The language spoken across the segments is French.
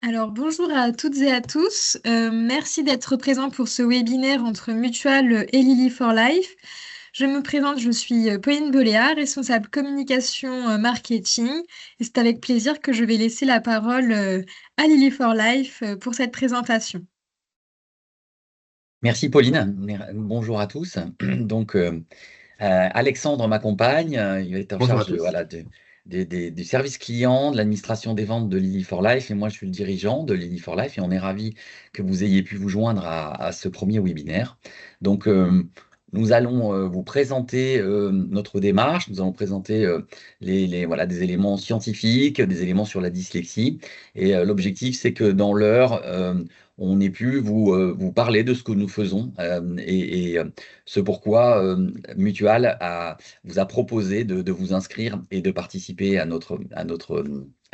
Alors, bonjour à toutes et à tous. Merci d'être présent pour ce webinaire entre Mutual et Lily for Life. Je me présente, je suis Pauline Boléa, responsable communication marketing. Et c'est avec plaisir que je vais laisser la parole à Lily for Life pour cette présentation. Merci Pauline. Bonjour à tous. Donc, Alexandre m'accompagne. Il va être en Bonjour à charge de, tous. voilà, du service client, de l'administration des ventes de Lily for Life. Et moi, je suis le dirigeant de Lily for Life. Et on est ravis que vous ayez pu vous joindre à ce premier webinaire. Donc, nous allons vous présenter notre démarche. Nous allons présenter voilà, des éléments scientifiques, des éléments sur la dyslexie. Et l'objectif, c'est que dans l'heure, on ait pu vous parler de ce que nous faisons et ce pourquoi Mutual vous a proposé de vous inscrire et de participer à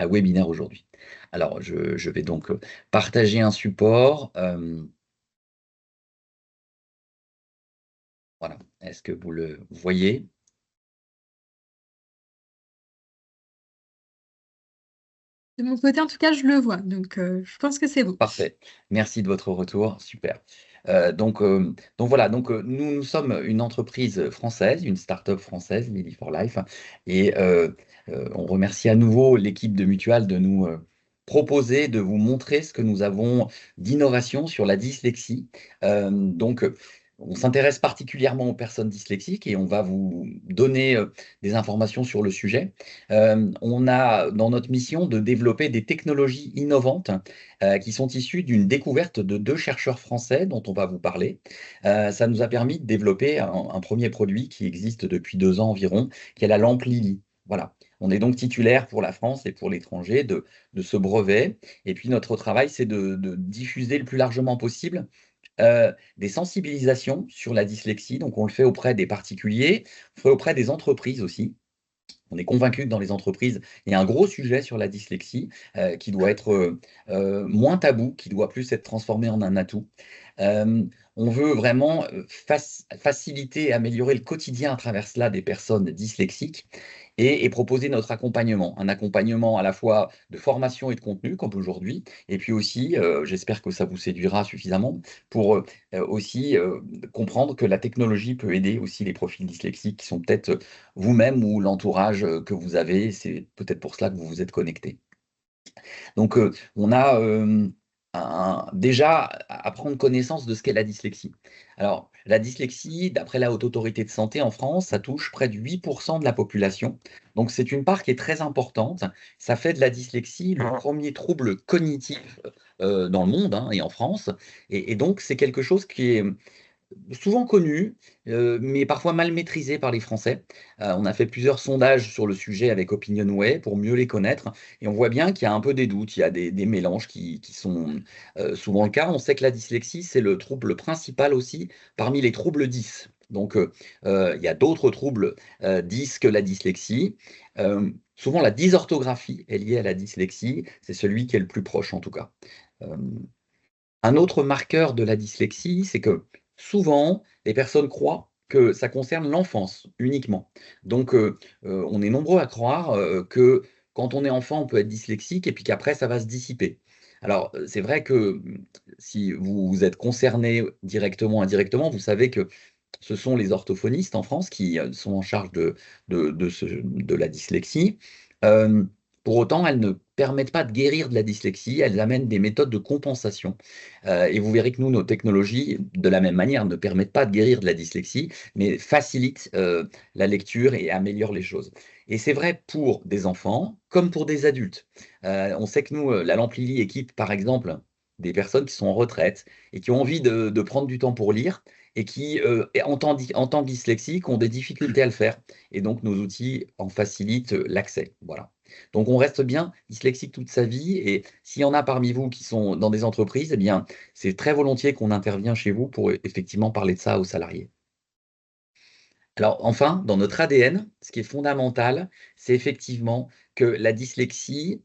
webinaire aujourd'hui. Alors, je vais donc partager un support. Voilà. Est-ce que vous le voyez? De mon côté, en tout cas, je le vois, donc je pense que c'est bon. Parfait. Merci de votre retour. Super. Donc voilà, nous sommes une entreprise française, une start-up française, Lily for Life, et on remercie à nouveau l'équipe de Mutual de nous proposer, de vous montrer ce que nous avons d'innovation sur la dyslexie. On s'intéresse particulièrement aux personnes dyslexiques et on va vous donner des informations sur le sujet. On a dans notre mission de développer des technologies innovantes qui sont issus d'une découverte de deux chercheurs français dont on va vous parler. Ça nous a permis de développer un premier produit qui existe depuis 2 ans environ, qui est la lampe Lily. Voilà. On est donc titulaire pour la France et pour l'étranger de ce brevet. Et puis notre travail, c'est de diffuser le plus largement possible des sensibilisations sur la dyslexie. Donc on le fait auprès des particuliers, on le fait auprès des entreprises aussi. On est convaincu que dans les entreprises, il y a un gros sujet sur la dyslexie qui doit être moins tabou, qui doit plus être transformé en un atout. Euh, on veut vraiment faciliter et améliorer le quotidien à travers cela des personnes dyslexiques et proposer notre accompagnement, un accompagnement à la fois de formation et de contenu, comme aujourd'hui, et puis aussi, j'espère que ça vous séduira suffisamment, pour aussi comprendre que la technologie peut aider aussi les profils dyslexiques qui sont peut-être vous-même ou l'entourage que vous avez. C'est peut-être pour cela que vous vous êtes connecté. Donc, on a déjà à prendre connaissance de ce qu'est la dyslexie. Alors, la dyslexie, d'après la Haute Autorité de Santé en France, ça touche près de 8% de la population. Donc, c'est une part qui est très importante. Ça fait de la dyslexie le premier trouble cognitif dans le monde hein, et en France. Et donc, c'est quelque chose qui est souvent connu, mais parfois mal maîtrisé par les Français. On a fait plusieurs sondages sur le sujet avec Opinionway pour mieux les connaître, et on voit bien qu'il y a un peu des doutes, il y a des mélanges qui sont souvent le cas. On sait que la dyslexie, c'est le trouble principal aussi parmi les troubles 10. Donc, il y a d'autres troubles 10 que la dyslexie. Souvent, la dysorthographie est liée à la dyslexie, c'est celui qui est le plus proche en tout cas. Euh, un autre marqueur de la dyslexie, c'est que souvent, les personnes croient que ça concerne l'enfance uniquement. Donc, on est nombreux à croire que quand on est enfant, on peut être dyslexique et puis qu'après, ça va se dissiper. Alors, c'est vrai que si vous êtes concerné directement ou indirectement, vous savez que ce sont les orthophonistes en France qui sont en charge de la dyslexie. Euh, pour autant, elles ne permettent pas de guérir de la dyslexie, elles amènent des méthodes de compensation. Et vous verrez que nous, nos technologies, de la même manière, ne permettent pas de guérir de la dyslexie, mais facilitent la lecture et améliorent les choses. Et c'est vrai pour des enfants comme pour des adultes. On sait que nous, la Lampe Lily équipe, par exemple, des personnes qui sont en retraite et qui ont envie de prendre du temps pour lire et qui, en tant que dyslexiques, ont des difficultés à le faire. Et donc, nos outils en facilitent l'accès. Voilà. Donc, on reste bien dyslexique toute sa vie. Et s'il y en a parmi vous qui sont dans des entreprises, eh bien, c'est très volontiers qu'on intervient chez vous pour effectivement parler de ça aux salariés. Alors, enfin, dans notre ADN, ce qui est fondamental, c'est effectivement que la dyslexie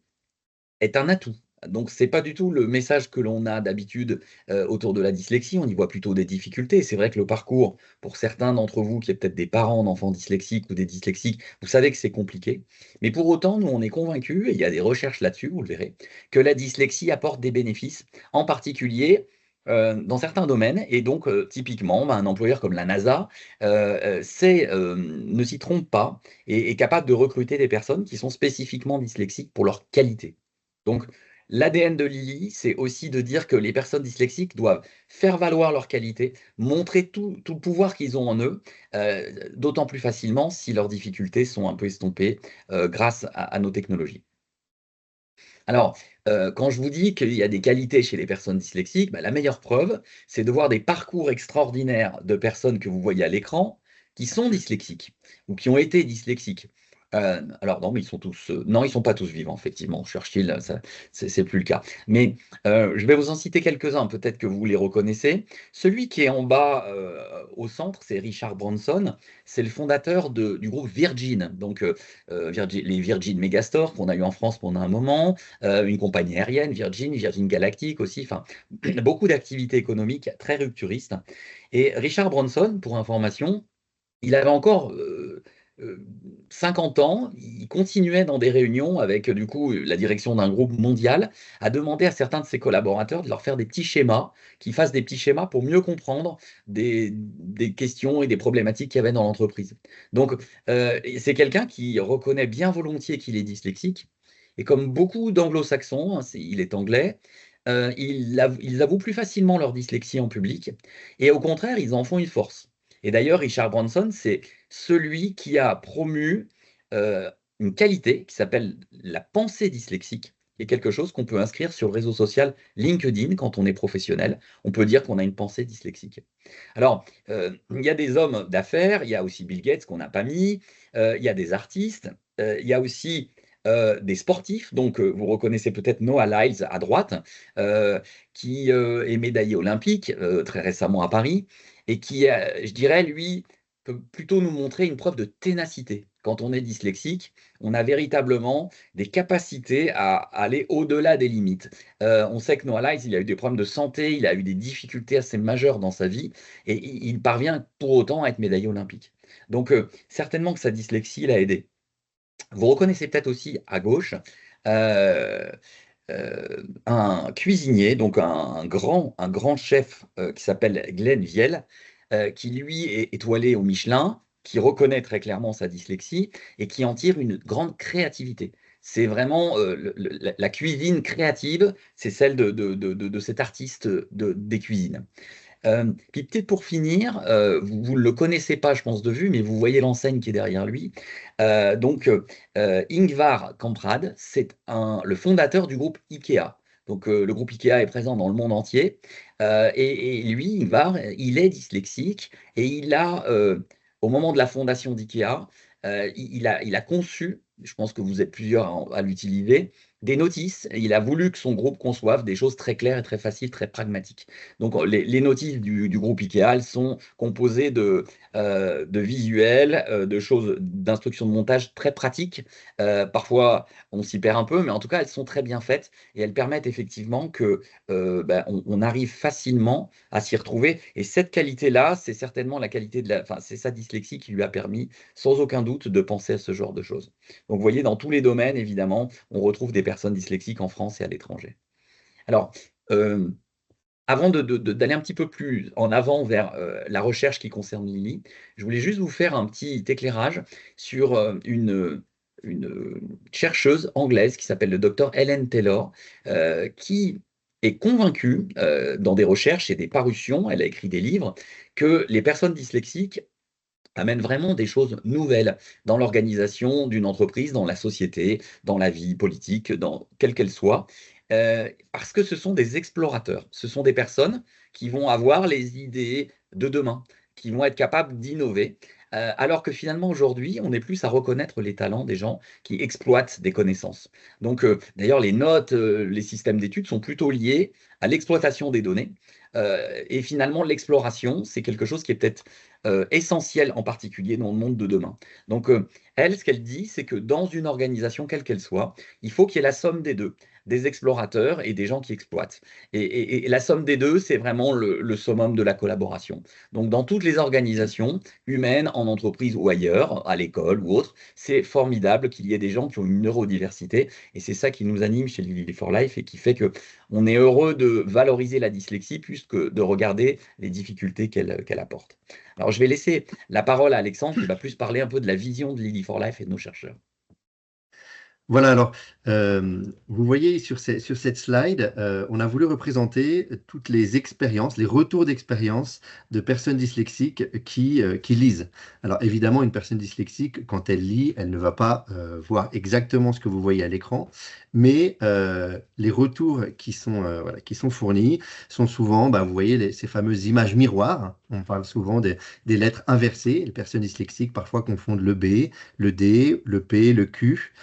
est un atout. Donc, ce n'est pas du tout le message que l'on a d'habitude autour de la dyslexie. On y voit plutôt des difficultés. C'est vrai que le parcours, pour certains d'entre vous qui êtes peut-être des parents d'enfants dyslexiques ou des dyslexiques, vous savez que c'est compliqué. Mais pour autant, nous, on est convaincus, et il y a des recherches là-dessus, vous le verrez, que la dyslexie apporte des bénéfices, en particulier dans certains domaines. Et donc, typiquement, un employeur comme la NASA ne s'y trompe pas et est capable de recruter des personnes qui sont spécifiquement dyslexiques pour leur qualité. Donc, l'ADN de Lily, c'est aussi de dire que les personnes dyslexiques doivent faire valoir leur qualité, montrer tout le pouvoir qu'ils ont en eux, d'autant plus facilement si leurs difficultés sont un peu estompées grâce à nos technologies. Alors, quand je vous dis qu'il y a des qualités chez les personnes dyslexiques, la meilleure preuve, c'est de voir des parcours extraordinaires de personnes que vous voyez à l'écran qui sont dyslexiques ou qui ont été dyslexiques. Alors non, mais ils sont tous, non, ils sont pas tous vivants, effectivement. Churchill, ça, c'est plus le cas. Mais je vais vous en citer quelques-uns, peut-être que vous les reconnaissez. Celui qui est en bas au centre, c'est Richard Branson. C'est le fondateur du groupe Virgin, donc les Virgin Megastore qu'on a eu en France pendant un moment, une compagnie aérienne, Virgin Galactic aussi, enfin, beaucoup d'activités économiques très rupturistes. Et Richard Branson, pour information, il avait encore 50 ans, il continuait dans des réunions avec du coup la direction d'un groupe mondial à demander à certains de ses collaborateurs de leur faire des petits schémas, qu'ils fassent des petits schémas pour mieux comprendre des questions et des problématiques qu'il y avait dans l'entreprise. Donc, c'est quelqu'un qui reconnaît bien volontiers qu'il est dyslexique. Et comme beaucoup d'anglo-saxons, hein, il est anglais, ils avouent plus facilement leur dyslexie en public. Et au contraire, ils en font une force. Et d'ailleurs, Richard Branson, c'est celui qui a promu euh, une qualité qui s'appelle la pensée dyslexique, qui est quelque chose qu'on peut inscrire sur le réseau social LinkedIn quand on est professionnel. On peut dire qu'on a une pensée dyslexique. Alors, il y a des hommes d'affaires, il y a aussi Bill Gates qu'on n'a pas mis, il y a des artistes, il y a aussi des sportifs. Donc, vous reconnaissez peut-être Noah Lyles à droite, qui est médaillé olympique très récemment à Paris et qui, je dirais, lui, peut plutôt nous montrer une preuve de ténacité. Quand on est dyslexique, on a véritablement des capacités à aller au-delà des limites. On sait que Noah Lyles, il a eu des problèmes de santé, il a eu des difficultés assez majeures dans sa vie, et il parvient pour autant à être médaillé olympique. Donc, certainement que sa dyslexie l'a aidé. Vous reconnaissez peut-être aussi à gauche euh, un cuisinier, donc un grand chef qui s'appelle Glenn Viel, qui lui est étoilé au Michelin, qui reconnaît très clairement sa dyslexie et qui en tire une grande créativité. C'est vraiment la cuisine créative, c'est celle de cet artiste des cuisines. Puis peut-être pour finir, vous ne le connaissez pas, je pense, de vue, mais vous voyez l'enseigne qui est derrière lui. Ingvar Kamprad, c'est le fondateur du groupe IKEA. Donc, le groupe IKEA est présent dans le monde entier. Et lui, Ingvar, il est dyslexique et au moment de la fondation d'IKEA, il a conçu, je pense que vous êtes plusieurs à l'utiliser, des notices. Et il a voulu que son groupe conçoive des choses très claires et très faciles, très pragmatiques. Donc, les notices du groupe IKEA, elles sont composées de visuels, de choses, d'instructions de montage très pratiques. Parfois, on s'y perd un peu, mais en tout cas, elles sont très bien faites et elles permettent effectivement que on arrive facilement à s'y retrouver. Et cette qualité-là, c'est certainement la qualité enfin, c'est sa dyslexie qui lui a permis, sans aucun doute, de penser à ce genre de choses. Donc, vous voyez, dans tous les domaines, évidemment, on retrouve des personnes dyslexiques en France et à l'étranger. Alors, euh, avant d'aller un petit peu plus en avant vers la recherche qui concerne Lily, je voulais juste vous faire un petit éclairage sur une chercheuse anglaise qui s'appelle le docteur Helen Taylor, qui est convaincue dans des recherches et des parutions, elle a écrit des livres, que les personnes dyslexiques amènent vraiment des choses nouvelles dans l'organisation d'une entreprise, dans la société, dans la vie politique, quelle qu'elle soit, parce que ce sont des explorateurs, ce sont des personnes qui vont avoir les idées de demain, qui vont être capables d'innover, alors que finalement aujourd'hui, on est plus à reconnaître les talents des gens qui exploitent des connaissances. Donc d'ailleurs, les notes, les systèmes d'études sont plutôt liés à l'exploitation des données. Et finalement, l'exploration, c'est quelque chose qui est peut-être essentielle en particulier dans le monde de demain. Donc, elle, ce qu'elle dit, c'est que dans une organisation, quelle qu'elle soit, il faut qu'il y ait la somme des deux. des explorateurs et des gens qui exploitent. Et la somme des deux, c'est vraiment le summum de la collaboration. Donc, dans toutes les organisations humaines, en entreprise ou ailleurs, à l'école ou autre, c'est formidable qu'il y ait des gens qui ont une neurodiversité. Et c'est ça qui nous anime chez Lily for Life et qui fait que on est heureux de valoriser la dyslexie plus que de regarder les difficultés qu'elle apporte. Alors, je vais laisser la parole à Alexandre qui va plus parler un peu de la vision de Lily for Life et de nos chercheurs. Voilà, alors, vous voyez sur cette slide, on a voulu représenter toutes les expériences, les retours d'expérience de personnes dyslexiques qui lisent. Alors, évidemment, une personne dyslexique, quand elle lit, elle ne va pas voir exactement ce que vous voyez à l'écran, mais les retours voilà, qui sont fournis sont souvent, bah, vous voyez, ces fameuses images miroirs. On parle souvent des lettres inversées. Les personnes dyslexiques parfois confondent le B, le D, le P, le Q.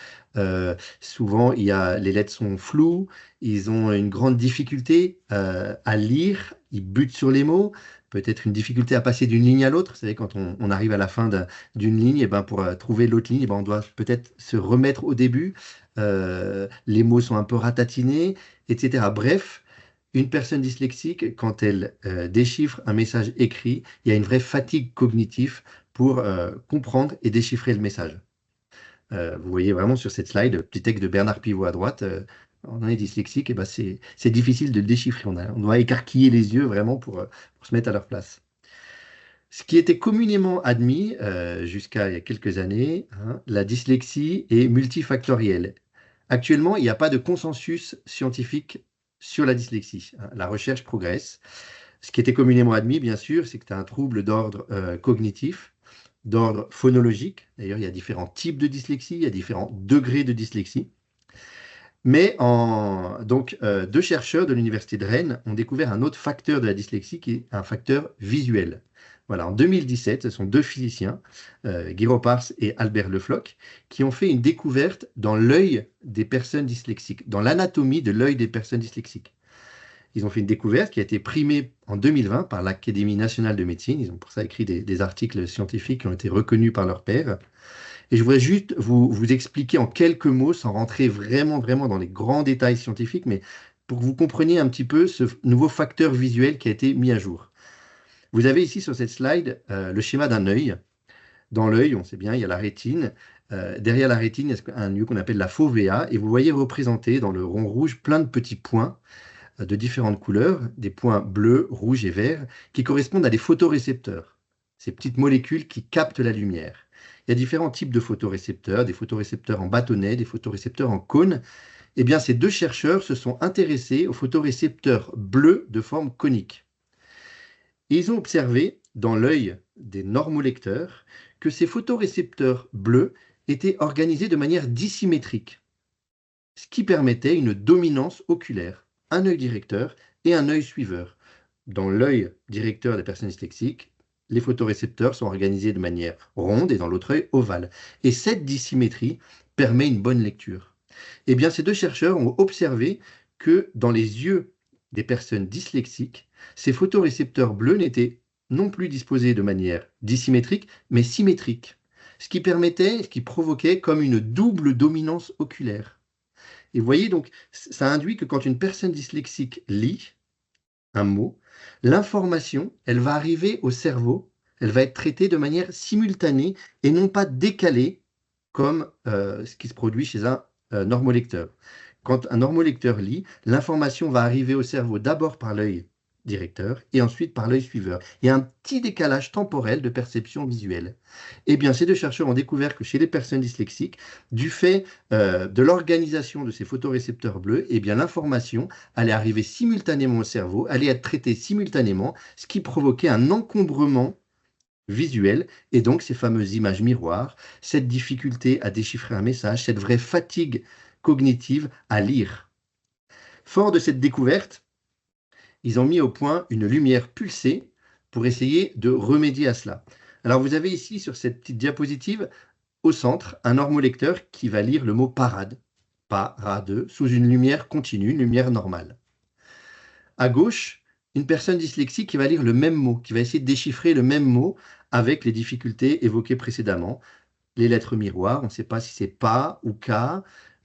Souvent, les lettres sont floues, ils ont une grande difficulté à lire, ils butent sur les mots, peut-être une difficulté à passer d'une ligne à l'autre. Vous savez, quand on arrive à la fin d'une ligne, et ben pour trouver l'autre ligne, on doit peut-être se remettre au début. Les mots sont un peu ratatinés, etc. Bref, une personne dyslexique, quand elle déchiffre un message écrit, il y a une vraie fatigue cognitive pour comprendre et déchiffrer le message. Vous voyez vraiment sur cette slide, le petit texte de Bernard Pivot à droite, on est dyslexique, et ben c'est difficile de le déchiffrer. On doit écarquiller les yeux vraiment pour se mettre à leur place. Ce qui était communément admis jusqu'à il y a quelques années, hein, la dyslexie est multifactorielle. Actuellement, il n'y a pas de consensus scientifique sur la dyslexie, hein. La recherche progresse. Ce qui était communément admis, bien sûr, c'est que tu as un trouble d'ordre cognitif, d'ordre phonologique. D'ailleurs, il y a différents types de dyslexie, il y a différents degrés de dyslexie. Mais deux chercheurs de l'Université de Rennes ont découvert un autre facteur de la dyslexie qui est un facteur visuel. Voilà, en 2017, ce sont deux physiciens, Guy Ropars et Albert Le Floch, qui ont fait une découverte dans l'œil des personnes dyslexiques, dans l'anatomie de l'œil des personnes dyslexiques. Ils ont fait une découverte qui a été primée en 2020 par l'Académie nationale de médecine. Ils ont pour ça écrit des articles scientifiques qui ont été reconnus par leurs pairs. Et je voudrais juste vous expliquer en quelques mots, sans rentrer vraiment dans les grands détails scientifiques, mais pour que vous compreniez un petit peu ce nouveau facteur visuel qui a été mis à jour. Vous avez ici sur cette slide le schéma d'un œil. Dans l'œil, on sait bien, il y a la rétine. Derrière la rétine, il y a un lieu qu'on appelle la fovea. Et vous voyez représenté dans le rond rouge plein de petits points de différentes couleurs, des points bleus, rouges et verts, qui correspondent à des photorécepteurs, ces petites molécules qui captent la lumière. Il y a différents types de photorécepteurs, des photorécepteurs en bâtonnet, des photorécepteurs en cône. Eh bien, ces deux chercheurs se sont intéressés aux photorécepteurs bleus de forme conique. Et ils ont observé, dans l'œil des normolecteurs, que ces photorécepteurs bleus étaient organisés de manière dissymétrique, ce qui permettait une dominance oculaire, un œil directeur et un œil suiveur. Dans l'œil directeur des personnes dyslexiques, les photorécepteurs sont organisés de manière ronde et dans l'autre œil ovale. Et cette dissymétrie permet une bonne lecture. Eh bien, ces deux chercheurs ont observé que dans les yeux des personnes dyslexiques, ces photorécepteurs bleus n'étaient non plus disposés de manière dissymétrique, mais symétrique, ce qui provoquait comme une double dominance oculaire. Et vous voyez, donc, ça induit que quand une personne dyslexique lit un mot, l'information, elle va arriver au cerveau, elle va être traitée de manière simultanée et non pas décalée, comme ce qui se produit chez un normolecteur. Quand un normolecteur lit, l'information va arriver au cerveau d'abord par l'œil directeur et ensuite par l'œil suiveur. Il y a un petit décalage temporel de perception visuelle. Eh bien, ces deux chercheurs ont découvert que chez les personnes dyslexiques, du fait de l'organisation de ces photorécepteurs bleus, eh bien, l'information allait arriver simultanément au cerveau, allait être traitée simultanément, ce qui provoquait un encombrement visuel et donc ces fameuses images miroirs, cette difficulté à déchiffrer un message, cette vraie fatigue cognitive à lire. Fort de cette découverte, ils ont mis au point une lumière pulsée pour essayer de remédier à cela. Alors vous avez ici sur cette petite diapositive, au centre, un normolecteur qui va lire le mot parade, parade, sous une lumière continue, une lumière normale. À gauche, une personne dyslexique qui va lire le même mot, qui va essayer de déchiffrer le même mot avec les difficultés évoquées précédemment. Les lettres miroirs, on ne sait pas si c'est pas ou ka,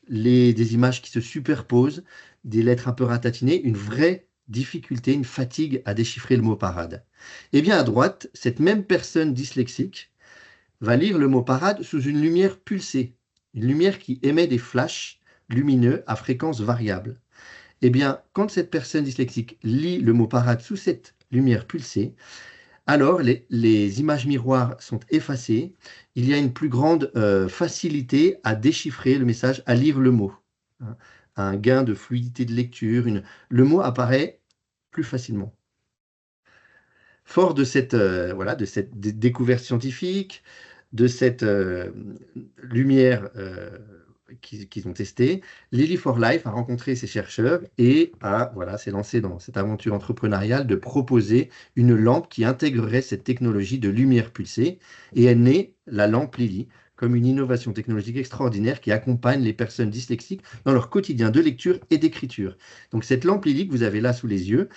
des images qui se superposent, des lettres un peu ratatinées, une vraie difficulté, une fatigue à déchiffrer le mot parade. Eh bien, à droite, cette même personne dyslexique va lire le mot parade sous une lumière pulsée, une lumière qui émet des flashs lumineux à fréquence variable. Eh bien, quand cette personne dyslexique lit le mot parade sous cette lumière pulsée, alors les images miroirs sont effacées, il y a une plus grande facilité à déchiffrer le message, à lire le mot. Hein. Un gain de fluidité de lecture, le mot apparaît plus facilement. Fort de cette, voilà, de cette découverte scientifique, de cette lumière qu'ils ont testée, Lily for Life a rencontré ces chercheurs et s'est lancé dans cette aventure entrepreneuriale de proposer une lampe qui intégrerait cette technologie de lumière pulsée. Et est née la lampe Lily comme une innovation technologique extraordinaire qui accompagne les personnes dyslexiques dans leur quotidien de lecture et d'écriture. Donc cette lampe Lily que vous avez là sous les yeux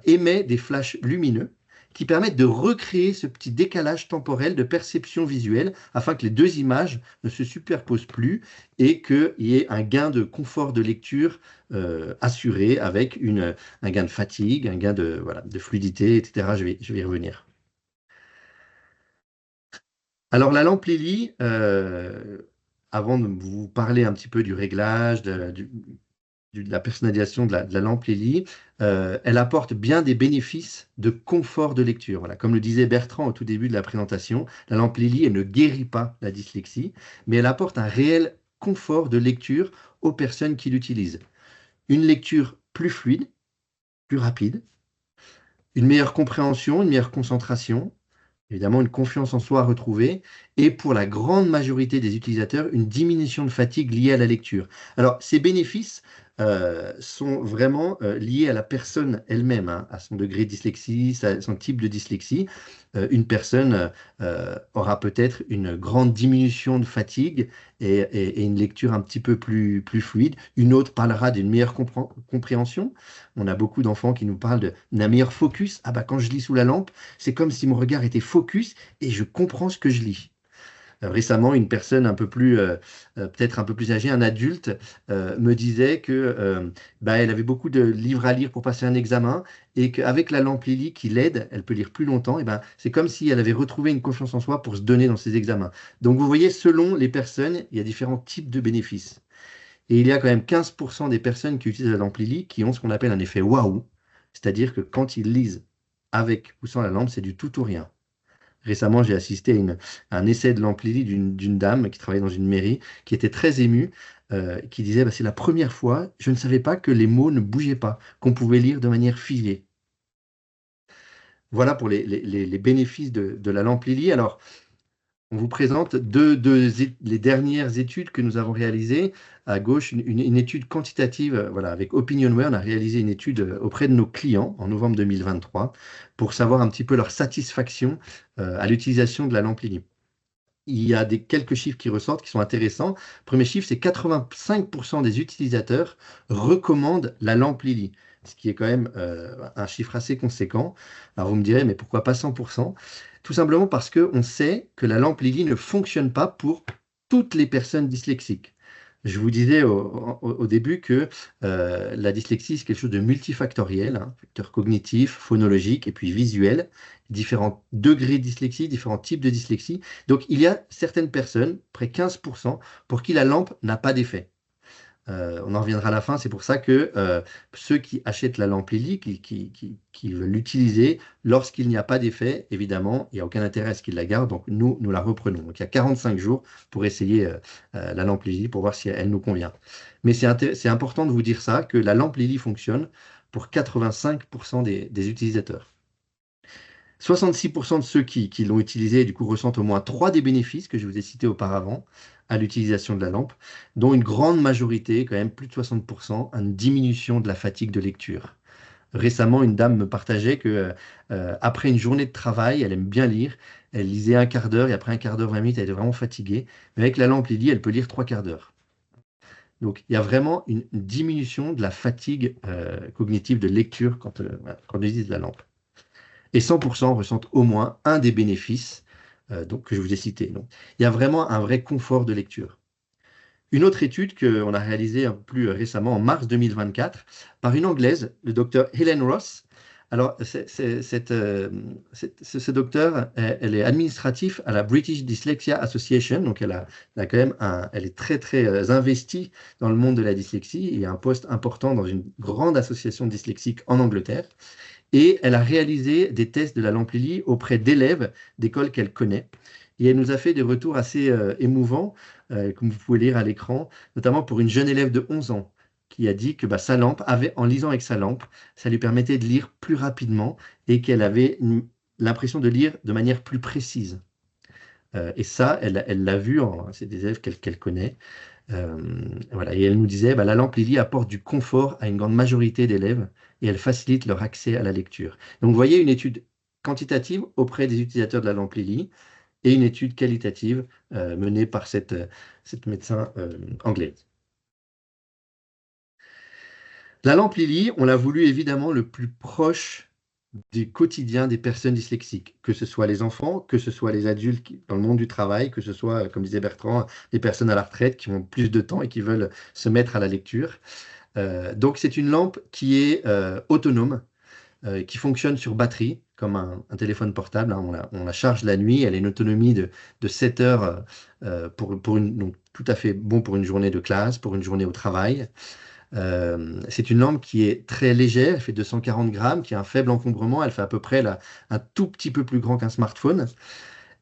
émet des flashs lumineux qui permettent de recréer ce petit décalage temporel de perception visuelle afin que les deux images ne se superposent plus et qu'il y ait un gain de confort de lecture assuré avec un gain de fatigue, un gain de fluidité, etc. Je vais y revenir. Alors la lampe Lily, avant de vous parler un petit peu du réglage, de la personnalisation de la lampe Lily, elle apporte bien des bénéfices de confort de lecture. Voilà. Comme le disait Bertrand au tout début de la présentation, la lampe Lily, elle ne guérit pas la dyslexie, mais elle apporte un réel confort de lecture aux personnes qui l'utilisent. Une lecture plus fluide, plus rapide, une meilleure compréhension, une meilleure concentration, évidemment une confiance en soi retrouvée, et pour la grande majorité des utilisateurs, une diminution de fatigue liée à la lecture. Alors, ces bénéfices sont vraiment liés à la personne elle-même, hein, à son degré de dyslexie, son type de dyslexie. Une personne aura peut-être une grande diminution de fatigue et une lecture un petit peu plus fluide. Une autre parlera d'une meilleure compréhension. On a beaucoup d'enfants qui nous parlent d'un meilleur focus. Ah bah quand je lis sous la lampe, c'est comme si mon regard était focus et je comprends ce que je lis. Récemment, une personne un peu plus, peut-être un peu plus âgée, un adulte, me disait que elle avait beaucoup de livres à lire pour passer un examen et qu'avec la lampe Lily qui l'aide, elle peut lire plus longtemps. Et c'est comme si elle avait retrouvé une confiance en soi pour se donner dans ses examens. Donc vous voyez, selon les personnes, il y a différents types de bénéfices. Et il y a quand même 15% des personnes qui utilisent la lampe Lily qui ont ce qu'on appelle un effet waouh, c'est-à-dire que quand ils lisent avec ou sans la lampe, c'est du tout ou rien. Récemment, j'ai assisté à un essai de lampe Lily d'une dame qui travaillait dans une mairie, qui était très émue, qui disait c'est la première fois, je ne savais pas que les mots ne bougeaient pas, qu'on pouvait lire de manière figée. Voilà pour les bénéfices de la lampe Lily. Alors, on vous présente les dernières études que nous avons réalisées. À gauche, une étude quantitative, avec OpinionWay, on a réalisé une étude auprès de nos clients en novembre 2023 pour savoir un petit peu leur satisfaction à l'utilisation de la lampe Lily. Il y a quelques chiffres qui ressortent qui sont intéressants. Premier chiffre, c'est 85% des utilisateurs recommandent la lampe Lily, ce qui est quand même un chiffre assez conséquent. Alors vous me direz, mais pourquoi pas 100%? Tout simplement parce qu'on sait que la lampe Lily ne fonctionne pas pour toutes les personnes dyslexiques. Je vous disais au début que la dyslexie, c'est quelque chose de multifactoriel, hein, facteur cognitif, phonologique et puis visuel, différents degrés de dyslexie, différents types de dyslexie. Donc il y a certaines personnes, près 15%, pour qui la lampe n'a pas d'effet. On en reviendra à la fin, c'est pour ça que ceux qui achètent la lampe Lily, qui veulent l'utiliser, lorsqu'il n'y a pas d'effet, évidemment, il n'y a aucun intérêt à ce qu'ils la gardent, donc nous la reprenons. Donc il y a 45 jours pour essayer la lampe Lily, pour voir si elle nous convient. Mais c'est important de vous dire ça, que la lampe Lily fonctionne pour 85% des utilisateurs. 66% de ceux qui l'ont utilisé, du coup, ressentent au moins 3 des bénéfices que je vous ai cités auparavant à l'utilisation de la lampe, dont une grande majorité, quand même plus de 60%, une diminution de la fatigue de lecture. Récemment, une dame me partageait que après une journée de travail, elle aime bien lire, elle lisait un quart d'heure et après un quart d'heure, 20 minutes, elle était vraiment fatiguée. Mais avec la lampe Lily, elle peut lire 3 quarts d'heure. Donc, il y a vraiment une diminution de la fatigue cognitive de lecture quand on utilise la lampe. Et 100% ressentent au moins un des bénéfices que je vous ai cités. Donc, il y a vraiment un vrai confort de lecture. Une autre étude qu'on a réalisée un peu plus récemment, en mars 2024, par une Anglaise, le docteur Helen Ross. Alors, ce docteur, elle est administratif à la British Dyslexia Association, donc elle a quand même elle est très très investie dans le monde de la dyslexie et a un poste important dans une grande association dyslexique en Angleterre. Et elle a réalisé des tests de la lampe Lily auprès d'élèves d'écoles qu'elle connaît. Et elle nous a fait des retours assez émouvants, comme vous pouvez lire à l'écran, notamment pour une jeune élève de 11 ans qui a dit que bah, sa lampe en lisant avec sa lampe, ça lui permettait de lire plus rapidement et qu'elle avait l'impression de lire de manière plus précise. Et ça, elle l'a vu, c'est des élèves qu'elle connaît. Voilà. Et elle nous disait, bah, la lampe Lily apporte du confort à une grande majorité d'élèves et elle facilite leur accès à la lecture. Donc, vous voyez une étude quantitative auprès des utilisateurs de la lampe Lily et une étude qualitative menée par cette médecin anglaise. La lampe Lily, on l'a voulu évidemment le plus proche du quotidien des personnes dyslexiques, que ce soit les enfants, que ce soit les adultes dans le monde du travail, que ce soit, comme disait Bertrand, les personnes à la retraite qui ont plus de temps et qui veulent se mettre à la lecture. Donc c'est une lampe qui est autonome, qui fonctionne sur batterie, comme un téléphone portable, hein. On la charge la nuit, elle a une autonomie de 7 heures, donc tout à fait bon pour une journée de classe, pour une journée au travail. C'est une lampe qui est très légère, elle fait 240 grammes, qui a un faible encombrement, elle fait à peu près un tout petit peu plus grand qu'un smartphone.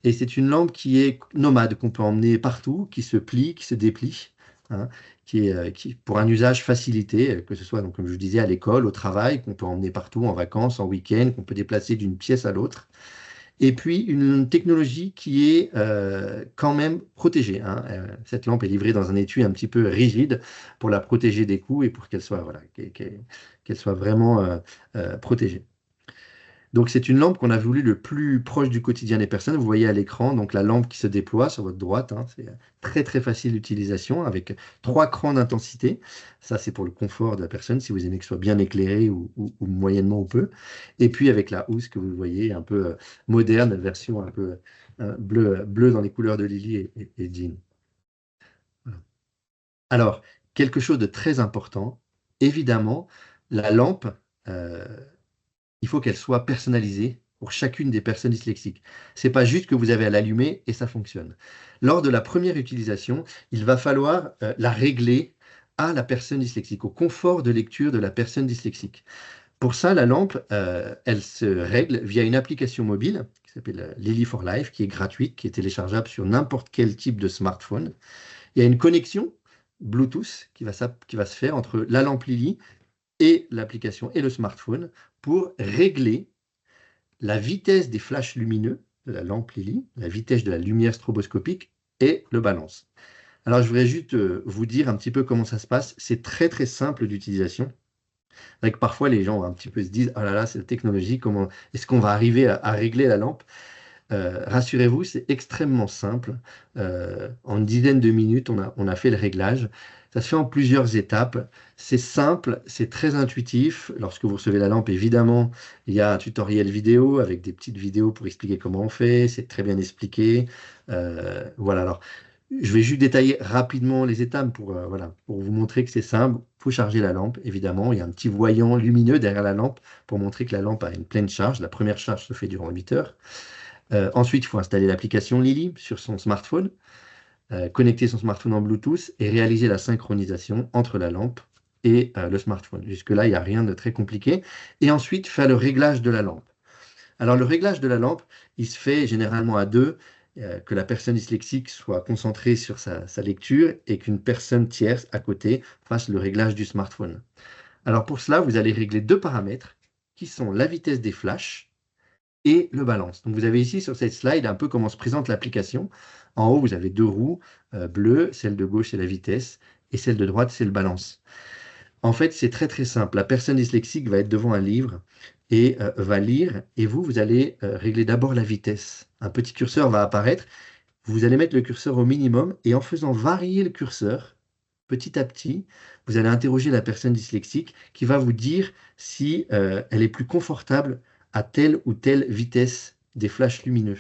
Et c'est une lampe qui est nomade, qu'on peut emmener partout, qui se plie, qui se déplie, hein, pour un usage facilité, que ce soit, donc, comme je vous disais, à l'école, au travail, qu'on peut emmener partout, en vacances, en week-end, qu'on peut déplacer d'une pièce à l'autre. Et puis une technologie qui est quand même protégée, hein. Cette lampe est livrée dans un étui un petit peu rigide pour la protéger des coups et pour qu'elle soit, voilà, qu'elle soit vraiment protégée. Donc c'est une lampe qu'on a voulu le plus proche du quotidien des personnes. Vous voyez à l'écran donc la lampe qui se déploie sur votre droite, hein. C'est très très facile d'utilisation avec 3 crans d'intensité. Ça c'est pour le confort de la personne si vous aimez que ce soit bien éclairé ou moyennement ou peu. Et puis avec la housse que vous voyez un peu moderne, version un peu bleu dans les couleurs de Lily et Jean. Voilà. Alors quelque chose de très important, évidemment, la lampe. Il faut qu'elle soit personnalisée pour chacune des personnes dyslexiques. Ce n'est pas juste que vous avez à l'allumer et ça fonctionne. Lors de la première utilisation, il va falloir la régler à la personne dyslexique, au confort de lecture de la personne dyslexique. Pour ça, la lampe, elle se règle via une application mobile qui s'appelle Lily for Life, qui est gratuite, qui est téléchargeable sur n'importe quel type de smartphone. Il y a une connexion Bluetooth qui va se faire entre la lampe Lily et l'application et le smartphone pour régler la vitesse des flashs lumineux de la lampe Lily, la vitesse de la lumière stroboscopique et le balance. Alors je voudrais juste vous dire un petit peu comment ça se passe. C'est très très simple d'utilisation. Avec parfois les gens un petit peu se disent « Oh là là, c'est la technologie, comment est-ce qu'on va arriver à régler la lampe ?» Rassurez-vous, c'est extrêmement simple. En une dizaine de minutes, on a fait le réglage. Ça se fait en plusieurs étapes. C'est simple, c'est très intuitif. Lorsque vous recevez la lampe, évidemment, il y a un tutoriel vidéo avec des petites vidéos pour expliquer comment on fait. C'est très bien expliqué. Voilà. Alors, je vais juste détailler rapidement les étapes pour vous montrer que c'est simple. Il faut charger la lampe, évidemment. Il y a un petit voyant lumineux derrière la lampe pour montrer que la lampe a une pleine charge. La première charge se fait durant 8 heures. Ensuite, il faut installer l'application Lily sur son smartphone, connecter son smartphone en Bluetooth et réaliser la synchronisation entre la lampe et le smartphone. Jusque-là, il n'y a rien de très compliqué. Et ensuite, faire le réglage de la lampe. Alors, le réglage de la lampe, il se fait généralement à deux, que la personne dyslexique soit concentrée sur sa lecture et qu'une personne tierce à côté fasse le réglage du smartphone. Alors, pour cela, vous allez régler 2 paramètres qui sont la vitesse des flashs et le balance. Donc vous avez ici sur cette slide un peu comment se présente l'application. En haut, vous avez 2 roues bleues, celle de gauche c'est la vitesse et celle de droite c'est le balance. En fait, c'est très très simple. La personne dyslexique va être devant un livre et va lire et vous allez régler d'abord la vitesse. Un petit curseur va apparaître. Vous allez mettre le curseur au minimum et en faisant varier le curseur, petit à petit, vous allez interroger la personne dyslexique qui va vous dire si elle est plus confortable à telle ou telle vitesse des flashs lumineux.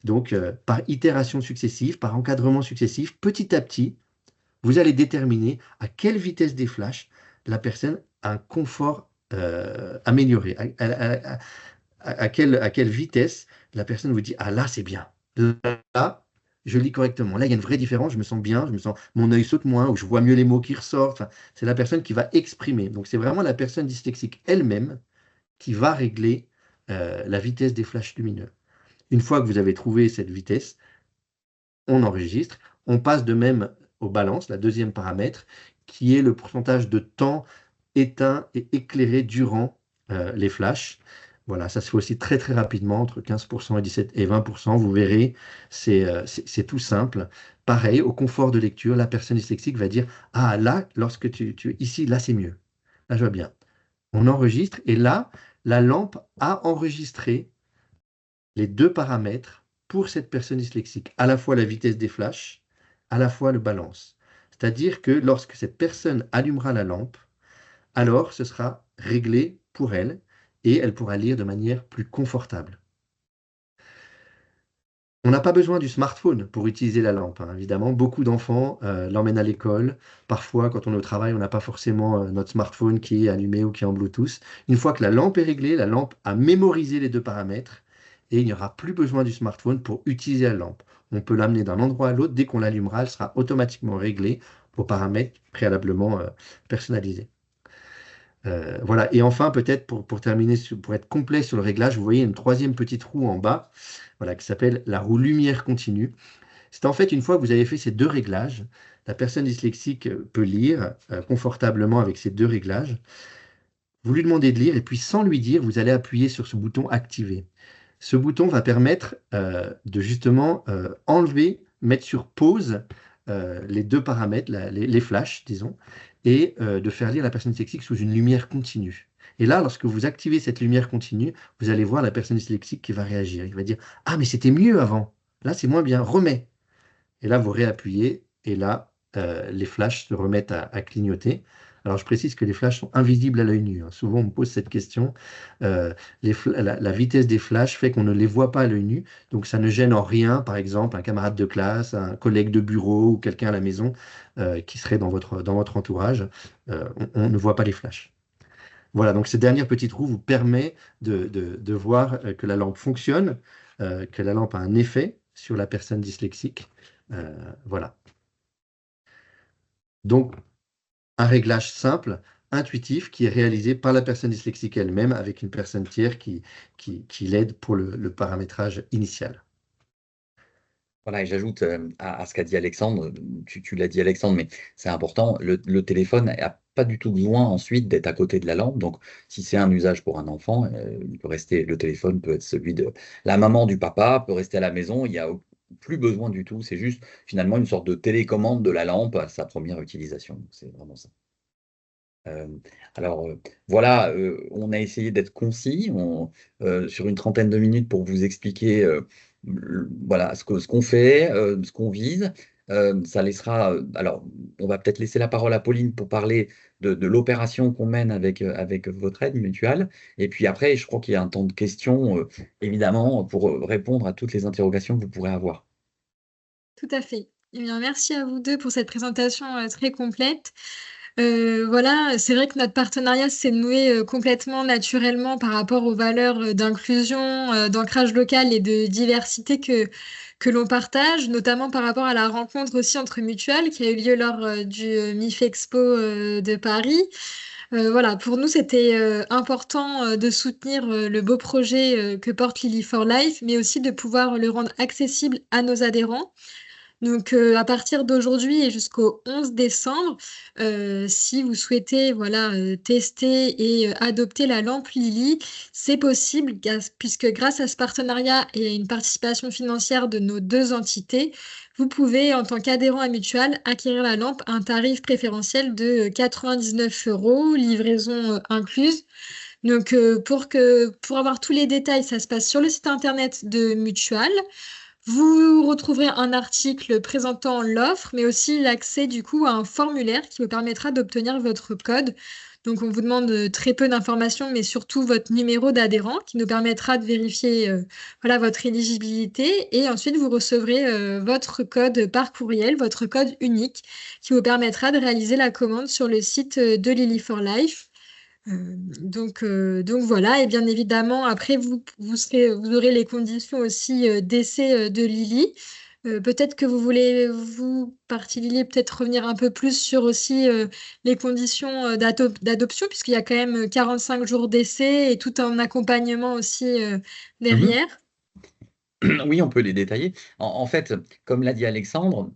Donc, par itération successive, par encadrement successif, petit à petit, vous allez déterminer à quelle vitesse des flashs la personne a un confort amélioré, à quelle vitesse la personne vous dit, ah là, c'est bien. Là, je lis correctement. Là, il y a une vraie différence. Je me sens bien, mon œil saute moins, ou je vois mieux les mots qui ressortent. Enfin, c'est la personne qui va exprimer. Donc, c'est vraiment la personne dyslexique elle-même qui va régler la vitesse des flashs lumineux. Une fois que vous avez trouvé cette vitesse, on enregistre. On passe de même aux balances, la deuxième paramètre, qui est le pourcentage de temps éteint et éclairé durant les flashs. Voilà, ça se fait aussi très très rapidement, entre 15% et 17 et 20%. Vous verrez, c'est tout simple. Pareil, au confort de lecture, la personne dyslexique va dire, ah là, lorsque ici, là c'est mieux. Là je vois bien. On enregistre et là, la lampe a enregistré les deux paramètres pour cette personne dyslexique, à la fois la vitesse des flashs, à la fois le balance. C'est-à-dire que lorsque cette personne allumera la lampe, alors ce sera réglé pour elle et elle pourra lire de manière plus confortable. On n'a pas besoin du smartphone pour utiliser la lampe, hein. Évidemment, beaucoup d'enfants l'emmènent à l'école. Parfois, quand on est au travail, on n'a pas forcément notre smartphone qui est allumé ou qui est en Bluetooth. Une fois que la lampe est réglée, la lampe a mémorisé les deux paramètres et il n'y aura plus besoin du smartphone pour utiliser la lampe. On peut l'amener d'un endroit à l'autre. Dès qu'on l'allumera, elle sera automatiquement réglée aux paramètres préalablement personnalisés. Voilà. Et enfin, peut-être pour terminer, pour être complet sur le réglage, vous voyez une troisième petite roue en bas, voilà, qui s'appelle la roue lumière continue. C'est en fait, une fois que vous avez fait ces deux réglages, la personne dyslexique peut lire confortablement avec ces deux réglages. Vous lui demandez de lire et puis sans lui dire, vous allez appuyer sur ce bouton activer. Ce bouton va permettre de justement enlever, mettre sur pause les deux paramètres, les flashs, disons, et de faire lire la personne dyslexique sous une lumière continue. Et là, lorsque vous activez cette lumière continue, vous allez voir la personne dyslexique qui va réagir. Il va dire, ah, mais c'était mieux avant. Là, c'est moins bien. Remets. Et là, vous réappuyez. Et là, les flashs se remettent à clignoter. Alors, je précise que les flashs sont invisibles à l'œil nu, hein. Souvent, on me pose cette question. La vitesse des flashs fait qu'on ne les voit pas à l'œil nu. Donc, ça ne gêne en rien, par exemple, un camarade de classe, un collègue de bureau ou quelqu'un à la maison qui serait dans votre entourage. On ne voit pas les flashs. Voilà, donc cette dernière petite roue vous permet de voir que la lampe fonctionne, que la lampe a un effet sur la personne dyslexique. Voilà. Donc, un réglage simple, intuitif, qui est réalisé par la personne dyslexique elle-même avec une personne tiers qui l'aide pour le paramétrage initial. Voilà, et j'ajoute à ce qu'a dit Alexandre, tu l'as dit Alexandre, mais c'est important, le téléphone n'a pas du tout besoin ensuite d'être à côté de la lampe. Donc, si c'est un usage pour un enfant, il peut rester, le téléphone peut être celui de la maman, du papa, peut rester à la maison, il n'y a plus besoin du tout. C'est juste finalement une sorte de télécommande de la lampe à sa première utilisation. C'est vraiment ça. Euh, alors voilà, on a essayé d'être concis sur une trentaine de minutes pour vous expliquer voilà, ce qu'on fait, ce qu'on vise. Ça laissera, alors on va peut-être laisser la parole à Pauline pour parler de l'opération qu'on mène avec votre aide mutuelle. Et puis après, je crois qu'il y a un temps de questions, évidemment, pour répondre à toutes les interrogations que vous pourrez avoir. Tout à fait. Eh bien, merci à vous deux pour cette présentation très complète. Voilà, c'est vrai que notre partenariat s'est noué complètement naturellement par rapport aux valeurs d'inclusion, d'ancrage local et de diversité que l'on partage, notamment par rapport à la rencontre aussi entre mutuelles qui a eu lieu lors du MIF Expo de Paris. Voilà, pour nous, c'était important de soutenir le beau projet que porte Lily for Life, mais aussi de pouvoir le rendre accessible à nos adhérents. Donc, à partir d'aujourd'hui et jusqu'au 11 décembre, si vous souhaitez voilà, tester et adopter la lampe Lily, c'est possible puisque grâce à ce partenariat et à une participation financière de nos deux entités, vous pouvez, en tant qu'adhérent à Mutual, acquérir la lampe à un tarif préférentiel de 99 €, livraison incluse. Donc, pour avoir tous les détails, ça se passe sur le site internet de Mutual. Vous retrouverez un article présentant l'offre, mais aussi l'accès du coup à un formulaire qui vous permettra d'obtenir votre code. Donc, on vous demande très peu d'informations, mais surtout votre numéro d'adhérent qui nous permettra de vérifier voilà, votre éligibilité. Et ensuite, vous recevrez votre code par courriel, votre code unique qui vous permettra de réaliser la commande sur le site de Lily for Life. Donc voilà, et bien évidemment, après, vous aurez les conditions aussi d'essai de Lily. Peut-être que vous voulez, vous, partie Lily, peut-être revenir un peu plus sur aussi les conditions d'adoption, puisqu'il y a quand même 45 jours d'essai et tout un accompagnement aussi Mhm. derrière. Oui, on peut les détailler. En fait, comme l'a dit Alexandre,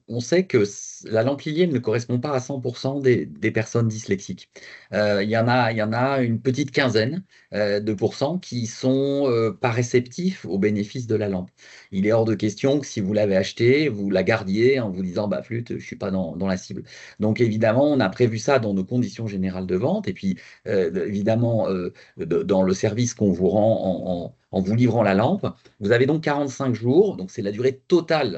on sait que la lampe Lily ne correspond pas à 100% des personnes dyslexiques. Il y en a une petite quinzaine de pourcents qui sont pas réceptifs aux bénéfices de la lampe. Il est hors de question que si vous l'avez achetée, vous la gardiez en vous disant, bah flûte, je suis pas dans la cible. Donc évidemment, on a prévu ça dans nos conditions générales de vente et puis évidemment dans le service qu'on vous rend en vous livrant la lampe. Vous avez donc 45 jours, donc c'est la durée totale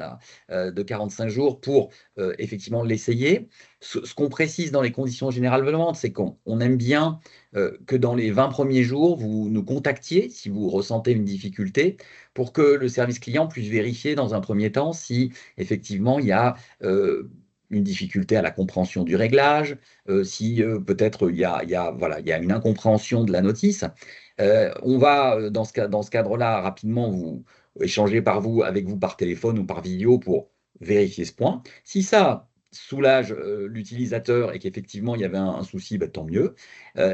là, de 45 jours pour effectivement l'essayer. Ce qu'on précise dans les conditions générales de vente, c'est qu'on aime bien que dans les 20 premiers jours, vous nous contactiez si vous ressentez une difficulté pour que le service client puisse vérifier dans un premier temps si effectivement il y a une difficulté à la compréhension du réglage, si peut-être voilà, il y a une incompréhension de la notice. On va, dans ce cadre-là, rapidement vous échanger avec vous par téléphone ou par vidéo pour vérifier ce point. Si ça soulage l'utilisateur et qu'effectivement il y avait un souci, bah, tant mieux.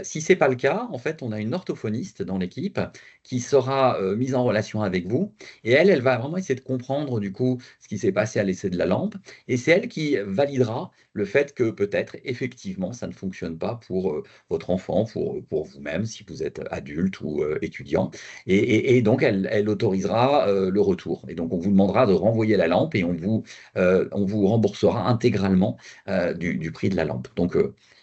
Si ce n'est pas le cas, en fait, on a une orthophoniste dans l'équipe qui sera mise en relation avec vous et elle va vraiment essayer de comprendre du coup ce qui s'est passé à l'essai de la lampe et c'est elle qui validera le fait que peut-être effectivement ça ne fonctionne pas pour votre enfant, pour vous-même, si vous êtes adulte ou étudiant. Et donc, elle autorisera le retour. Et donc, on vous demandera de renvoyer la lampe et on vous remboursera intégralement du prix de la lampe. Donc,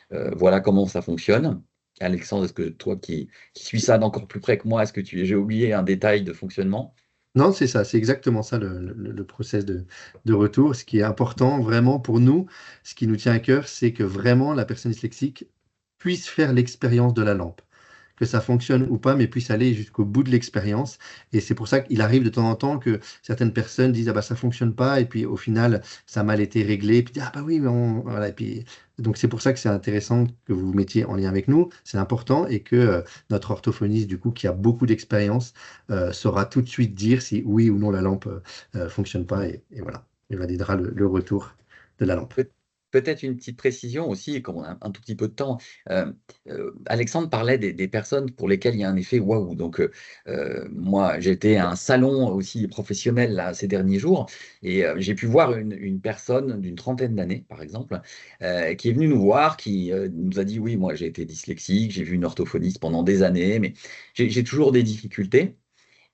voilà comment ça fonctionne. Alexandre, est-ce que toi qui suis ça d'encore plus près que moi, est-ce que j'ai oublié un détail de fonctionnement? Non, c'est ça, c'est exactement ça le process de retour. Ce qui est important vraiment pour nous, ce qui nous tient à cœur, c'est que vraiment la personne dyslexique puisse faire l'expérience de la lampe. Que ça fonctionne ou pas, mais puisse aller jusqu'au bout de l'expérience. Et c'est pour ça qu'il arrive de temps en temps que certaines personnes disent ah bah ça fonctionne pas, et puis au final ça a mal été réglé, puis ah bah oui, mais voilà, et puis donc c'est pour ça que c'est intéressant que vous vous mettiez en lien avec nous, c'est important, et que notre orthophoniste du coup qui a beaucoup d'expérience saura tout de suite dire si oui ou non la lampe fonctionne pas, et voilà, il validera le retour de la lampe. Peut- Peut-être une petite précision aussi, comme on a un tout petit peu de temps. Alexandre parlait des personnes pour lesquelles il y a un effet waouh. Donc, moi, j'étais à un salon aussi professionnel là, ces derniers jours et j'ai pu voir une personne d'une trentaine d'années, par exemple, qui est venue nous voir, qui nous a dit, oui, moi, j'ai été dyslexique, j'ai vu une orthophoniste pendant des années, mais j'ai toujours des difficultés.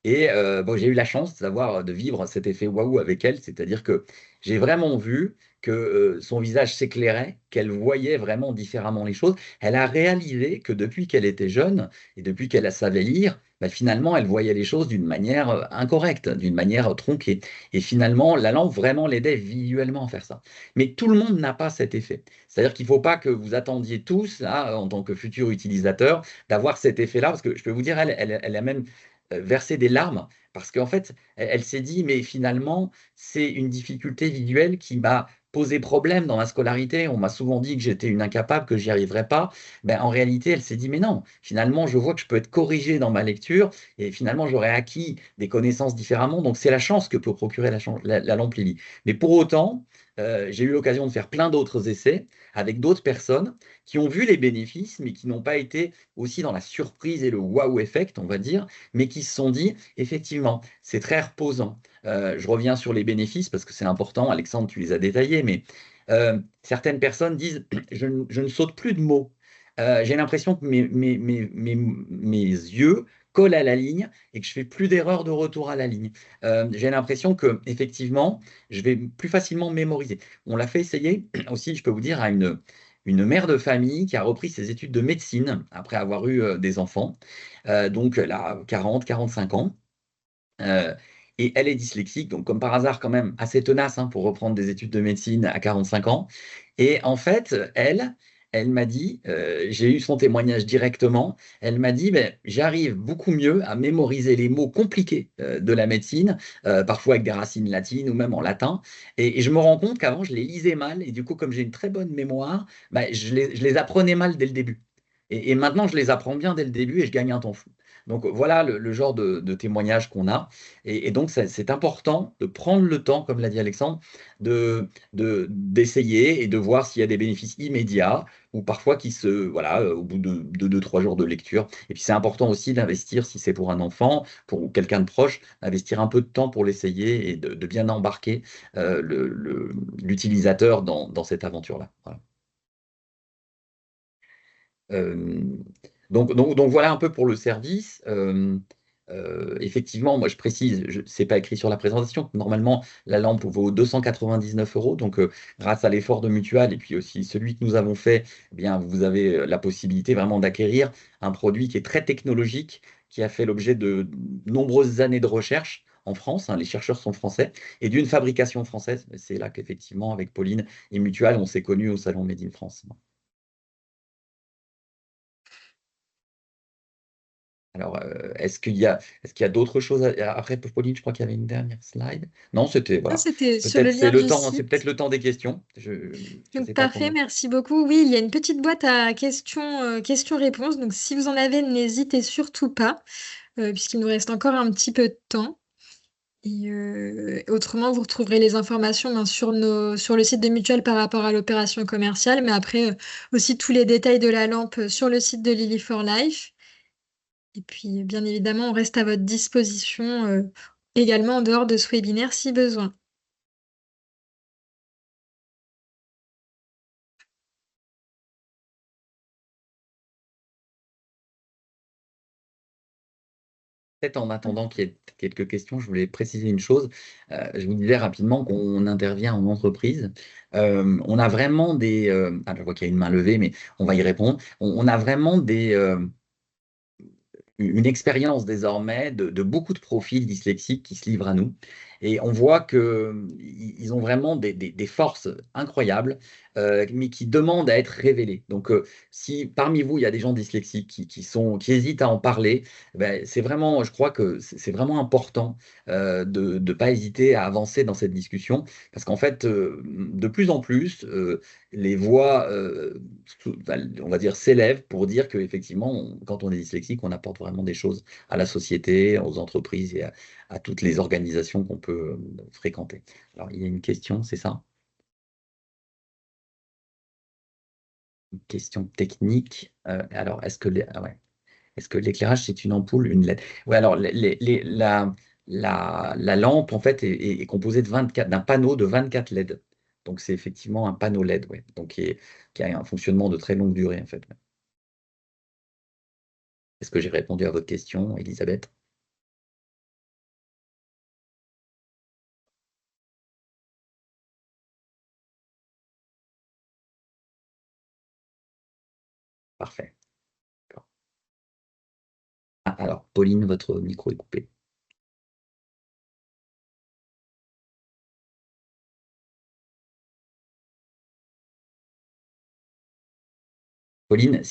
Et bon, j'ai eu la chance de vivre cet effet waouh avec elle, c'est-à-dire que j'ai vraiment vu que son visage s'éclairait, qu'elle voyait vraiment différemment les choses. Elle a réalisé que depuis qu'elle était jeune et depuis qu'elle savait lire, bah, finalement, elle voyait les choses d'une manière incorrecte, d'une manière tronquée. Et finalement, la lampe vraiment l'aidait visuellement à faire ça. Mais tout le monde n'a pas cet effet. C'est-à-dire qu'il ne faut pas que vous attendiez tous, là, en tant que futurs utilisateurs, d'avoir cet effet-là, parce que je peux vous dire, elle a même verser des larmes parce qu'en fait, elle s'est dit, mais finalement, c'est une difficulté visuelle qui m'a posé problème dans ma scolarité. On m'a souvent dit que j'étais une incapable, que j'y arriverais pas. Ben, en réalité, elle s'est dit, mais non, finalement, je vois que je peux être corrigée dans ma lecture et finalement, j'aurais acquis des connaissances différemment. Donc, c'est la chance que peut procurer la lampe Lily. Mais pour autant, j'ai eu l'occasion de faire plein d'autres essais avec d'autres personnes qui ont vu les bénéfices, mais qui n'ont pas été aussi dans la surprise et le wow effect, on va dire, mais qui se sont dit, effectivement, c'est très reposant. Je reviens sur les bénéfices parce que c'est important, Alexandre, tu les as détaillés, mais certaines personnes disent, je ne saute plus de mots. J'ai l'impression que mes yeux collent à la ligne et que je fais plus d'erreurs de retour à la ligne. J'ai l'impression que effectivement, je vais plus facilement mémoriser. On l'a fait essayer aussi, je peux vous dire, à une mère de famille qui a repris ses études de médecine après avoir eu des enfants. Donc, elle a 40, 45 ans. Euh, et elle est dyslexique, donc comme par hasard quand même assez tenace hein, pour reprendre des études de médecine à 45 ans. Et en fait, elle, elle m'a dit, j'ai eu son témoignage directement, elle m'a dit, ben, j'arrive beaucoup mieux à mémoriser les mots compliqués de la médecine, parfois avec des racines latines ou même en latin, et je me rends compte qu'avant, je les lisais mal, et du coup, comme j'ai une très bonne mémoire, ben, je les apprenais mal dès le début. Et maintenant, je les apprends bien dès le début et je gagne un temps fou. Donc voilà le genre de témoignage qu'on a. Et donc, c'est important de prendre le temps, comme l'a dit Alexandre, d'essayer et de voir s'il y a des bénéfices immédiats ou parfois voilà, au bout de 2, 3 jours de lecture. Et puis c'est important aussi d'investir, si c'est pour un enfant, pour quelqu'un de proche, d'investir un peu de temps pour l'essayer et de bien embarquer l'utilisateur dans cette aventure-là. Voilà. Euh, donc voilà un peu pour le service. Effectivement, moi je précise, c'est pas écrit sur la présentation. Normalement, la lampe vaut 299 euros. Donc, grâce à l'effort de Mutual et puis aussi celui que nous avons fait, eh bien, vous avez la possibilité vraiment d'acquérir un produit qui est très technologique, qui a fait l'objet de nombreuses années de recherche en France. Hein, les chercheurs sont français et d'une fabrication française. C'est là qu'effectivement, avec Pauline et Mutual, on s'est connus au salon Made in France. Alors, est-ce qu'il y a d'autres choses après, Pauline, je crois qu'il y avait une dernière slide. Non, c'était, Ça, voilà. c'était sur le Peut-être lien du c'est peut-être site. le temps des questions. Je Donc, sais pas parfait, comment. merci beaucoup. Oui, il y a une petite boîte à questions, questions-réponses. Donc, si vous en avez, n'hésitez surtout pas, puisqu'il nous reste encore un petit peu de temps. Et autrement, vous retrouverez les informations ben, sur le site de Mutual par rapport à l'opération commerciale, mais après aussi tous les détails de la lampe sur le site de Lily for Life. Et puis, bien évidemment, on reste à votre disposition également en dehors de ce webinaire si besoin. Peut-être en attendant qu'il y ait quelques questions, je voulais préciser une chose. Je vous disais rapidement qu'on intervient en entreprise. On a vraiment je vois qu'il y a une main levée, mais on va y répondre. On a vraiment une expérience désormais de beaucoup de profils dyslexiques qui se livrent à nous. Et on voit qu'ils ont vraiment des forces incroyables, mais qui demandent à être révélées. Donc, si parmi vous, il y a des gens dyslexiques qui hésitent à en parler, ben, c'est vraiment, je crois que c'est vraiment important de ne pas hésiter à avancer dans cette discussion, parce qu'en fait, de plus en plus, les voix, on va dire, s'élèvent pour dire qu'effectivement, quand on est dyslexique, on apporte vraiment des choses à la société, aux entreprises et à toutes les organisations qu'on peut fréquenter. Alors, il y a une question, c'est ça? Une question technique. Alors, ouais. Est-ce que l'éclairage, c'est une ampoule, une LED? Oui, alors, la lampe, en fait, est composée d'un panneau de 24 LED. Donc, c'est effectivement un panneau LED, ouais. Donc, qui a un fonctionnement de très longue durée, en fait. Ouais. Est-ce que j'ai répondu à votre question, Elisabeth? Parfait. D'accord. Ah, alors, Pauline, votre micro est coupé. Pauline,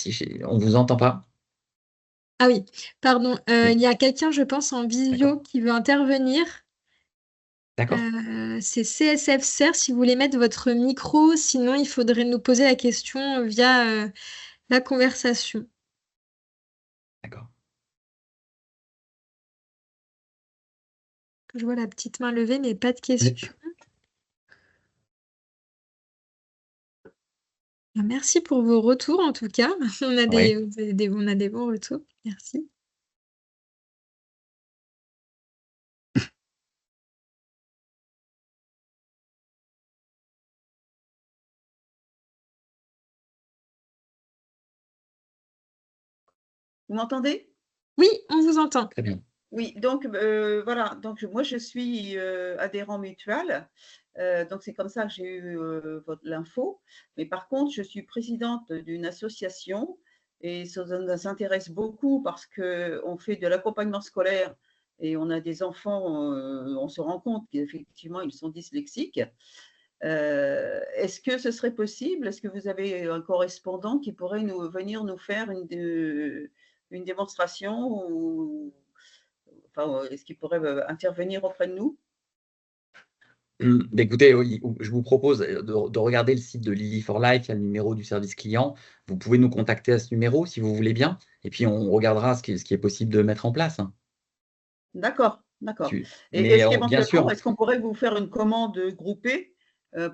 on ne vous entend pas? Ah oui, pardon, Oui, il y a quelqu'un, je pense, en d'accord. visio qui veut intervenir. D'accord, C'est CSF Ser, si vous voulez mettre votre micro, sinon il faudrait nous poser la question via la conversation. d'accord. Je vois la petite main levée, mais pas de Oui. question. Merci pour vos retours en tout cas. Oui. On a des bons retours. Merci. Vous m'entendez? Oui, on vous entend. Très bien. Oui, donc voilà, donc moi je suis adhérent mutuel, donc c'est comme ça que j'ai eu l'info. Mais par contre, je suis présidente d'une association et ça nous intéresse beaucoup parce qu'on fait de l'accompagnement scolaire et on a des enfants, on se rend compte qu'effectivement ils sont dyslexiques. Est-ce que ce serait possible? Est-ce que vous avez un correspondant qui pourrait venir nous faire une démonstration ou enfin, est-ce qu'il pourrait intervenir auprès de nous? Écoutez, oui, je vous propose de regarder le site de Lily for Life, il y a le numéro du service client. Vous pouvez nous contacter à ce numéro si vous voulez bien, et puis on regardera ce qui est possible de mettre en place, hein. D'accord, d'accord. Et Mais est-ce bien qu'éventuellement, sûr, est-ce qu'on pourrait vous faire une commande groupée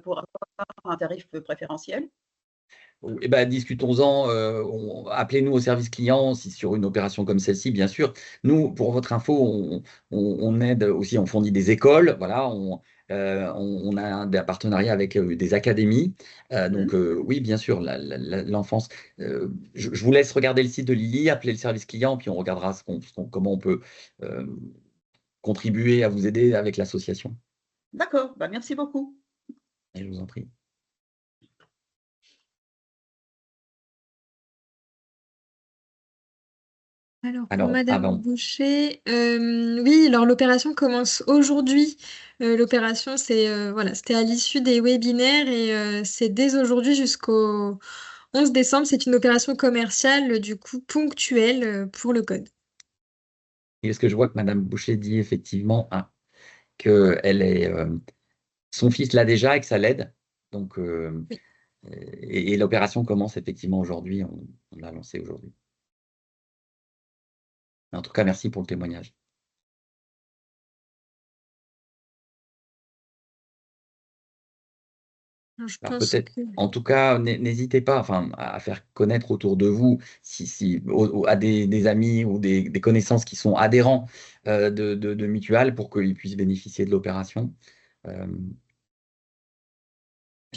pour avoir un tarif préférentiel? eh ben, discutons-en, appelez-nous au service client si sur une opération comme celle-ci, bien sûr. Nous, pour votre info, on aide aussi, on fournit des écoles, voilà, on a des partenariats avec des académies. Donc, Mhm. oui, bien sûr, l'enfance. Je vous laisse regarder le site de Lily, appeler le service client, puis on regardera comment on peut euh, contribuer à vous aider avec l'association. D'accord, bah, merci beaucoup. Et je vous en prie. Alors, pour Alors, Madame avant. Boucher, oui, alors l'opération commence aujourd'hui. L'opération, voilà, c'était à l'issue des webinaires et c'est dès aujourd'hui jusqu'au 11 décembre. C'est une opération commerciale, du coup, ponctuelle pour le code. Et ce que je vois que Madame Boucher dit effectivement que son fils l'a déjà et que ça l'aide. Donc, Oui. et l'opération commence effectivement aujourd'hui. On l'a lancée aujourd'hui. En tout cas, merci pour le témoignage. Alors, je Alors pense peut-être, que en tout cas, n'hésitez pas, enfin, à faire connaître autour de vous, à des amis ou des connaissances qui sont adhérents de Mutual pour qu'ils puissent bénéficier de l'opération. Euh,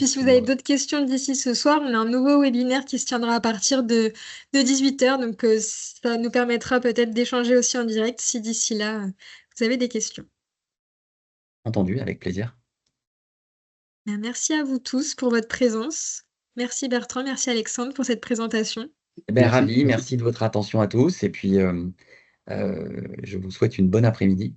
et Puis si vous puis avez voilà. d'autres questions d'ici ce soir, on a un nouveau webinaire qui se tiendra à partir de 18 h. Donc ça nous permettra peut-être d'échanger aussi en direct si d'ici là, vous avez des questions. Entendu, avec plaisir. Bien, merci à vous tous pour votre présence. Merci Bertrand, merci Alexandre pour cette présentation. Eh ben, Merci. ravi, merci de votre attention à tous. Et puis, je vous souhaite une bonne après-midi.